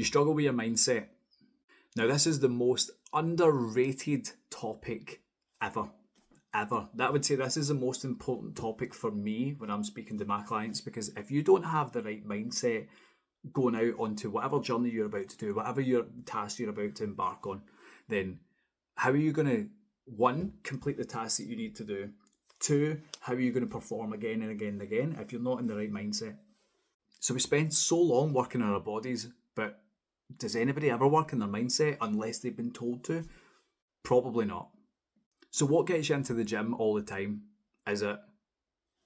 You struggle with your mindset. Now, this is the most underrated topic ever. Ever. That would say this is the most important topic for me when I'm speaking to my clients, because if you don't have the right mindset going out onto whatever journey you're about to do, whatever your task you're about to embark on, then how are you going to, one, complete the task that you need to do? Two, how are you going to perform again and again and again if you're not in the right mindset? So we spend so long working on our bodies, but does anybody ever work in their mindset unless they've been told to? Probably not. So what gets you into the gym all the time? Is it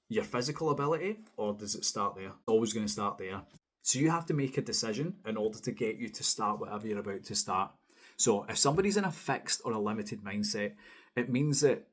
your physical ability, or does it start there? It's always going to start there. So you have to make a decision in order to get you to start whatever you're about to start. So if somebody's in a fixed or a limited mindset, it means that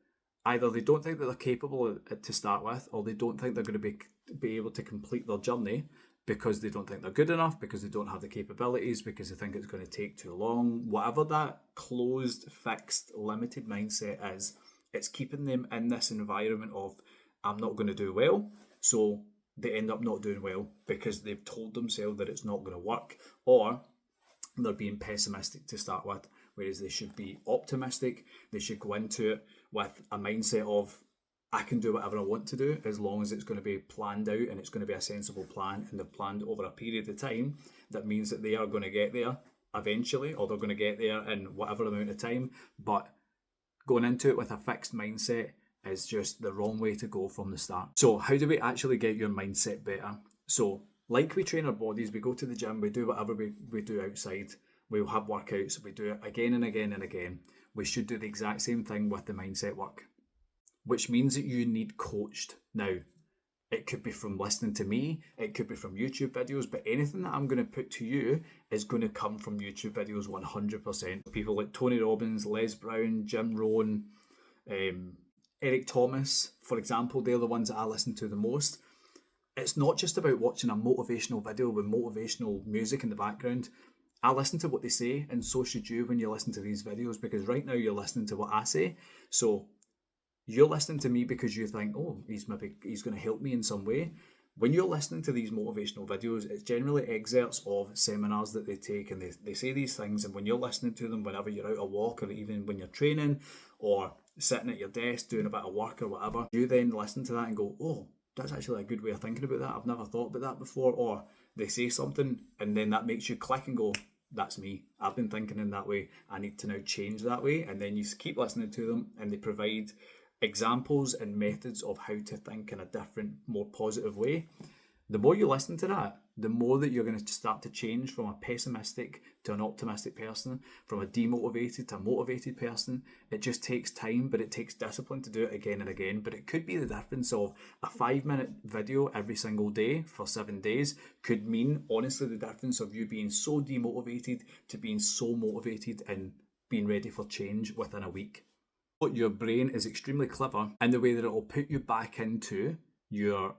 either they don't think that they're capable to start with, or they don't think they're going to be able to complete their journey because they don't think they're good enough, because they don't have the capabilities, because they think it's going to take too long. Whatever that closed, fixed, limited mindset is, it's keeping them in this environment of, I'm not going to do well. So they end up not doing well because they've told themselves that it's not going to work, or they're being pessimistic to start with, whereas they should be optimistic. They should go into it with a mindset of, I can do whatever I want to do as long as it's going to be planned out and it's going to be a sensible plan, and they've planned over a period of time. That means that they are going to get there eventually, or they're going to get there in whatever amount of time. But going into it with a fixed mindset is just the wrong way to go from the start. So how do we actually get your mindset better? So like we train our bodies, we go to the gym, we do whatever we do outside, we'll have workouts, we do it again and again and again. We should do the exact same thing with the mindset work, which means that you need coached. Now, it could be from listening to me, it could be from YouTube videos, but anything that I'm going to put to you is going to come from YouTube videos 100%. People like Tony Robbins, Les Brown, Jim Rohn, Eric Thomas, for example, they're the ones that I listen to the most. It's not just about watching a motivational video with motivational music in the background. I listen to what they say, and so should you when you listen to these videos, because right now you're listening to what I say. So you're listening to me because you think, oh, he's going to help me in some way. When you're listening to these motivational videos, it's generally excerpts of seminars that they take, and they say these things, and when you're listening to them, whenever you're out a walk, or even when you're training or sitting at your desk doing a bit of work or whatever, you then listen to that and go, oh, that's actually a good way of thinking about that. I've never thought about that before. Or they say something and then that makes you click and go, that's me. I've been thinking in that way. I need to now change that way. And then you keep listening to them, and they provide examples and methods of how to think in a different, more positive way. The more you listen to that, the more that you're going to start to change from a pessimistic to an optimistic person, from a demotivated to a motivated person. It just takes time, but it takes discipline to do it again and again. But it could be the difference of a 5-minute video every single day for 7 days could mean, honestly, the difference of you being so demotivated to being so motivated and being ready for change within a week. Your brain is extremely clever in the way that it will put you back into your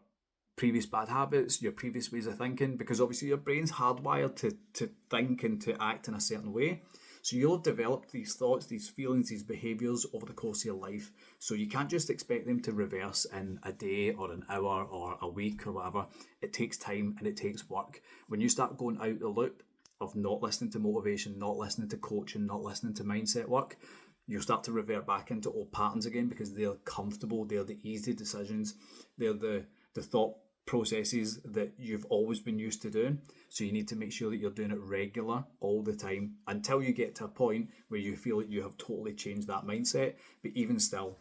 previous bad habits, your previous ways of thinking, because obviously your brain's hardwired to think and to act in a certain way. So you'll have developed these thoughts, these feelings, these behaviours over the course of your life. So you can't just expect them to reverse in a day or an hour or a week or whatever. It takes time and it takes work. When you start going out the loop of not listening to motivation, not listening to coaching, not listening to mindset work, you'll start to revert back into old patterns again, because they're comfortable, they're the easy decisions, they're the thought processes that you've always been used to doing. So you need to make sure that you're doing it regular all the time until you get to a point where you feel like you have totally changed that mindset. But even still,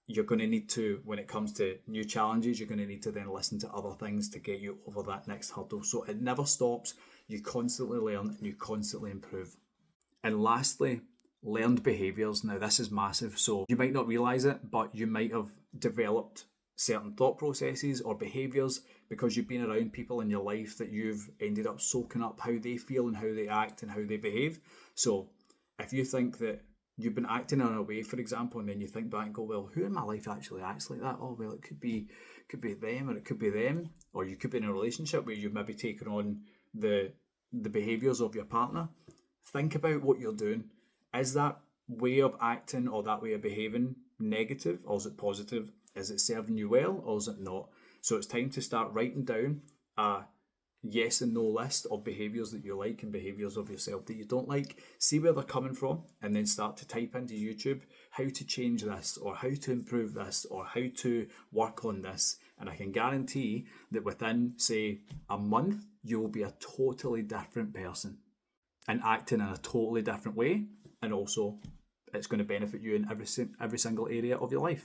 you're going to need to, when it comes to new challenges, you're going to need to then listen to other things to get you over that next hurdle. So it never stops. You constantly learn and you constantly improve. And lastly, learned behaviours. Now this is massive. So you might not realise it, but you might have developed certain thought processes or behaviours because you've been around people in your life that you've ended up soaking up how they feel and how they act and how they behave. So if you think that you've been acting in a way, for example, and then you think back and go, well, who in my life actually acts like that? Oh, well, it could be them, or it could be them, or you could be in a relationship where you've maybe taken on the behaviours of your partner. Think about what you're doing. Is that way of acting or that way of behaving negative, or is it positive? Is it serving you well, or is it not? So it's time to start writing down a yes and no list of behaviours that you like and behaviours of yourself that you don't like. See where they're coming from, and then start to type into YouTube how to change this, or how to improve this, or how to work on this. And I can guarantee that within, say, a month, you will be a totally different person and acting in a totally different way. And also, it's going to benefit you in every single area of your life.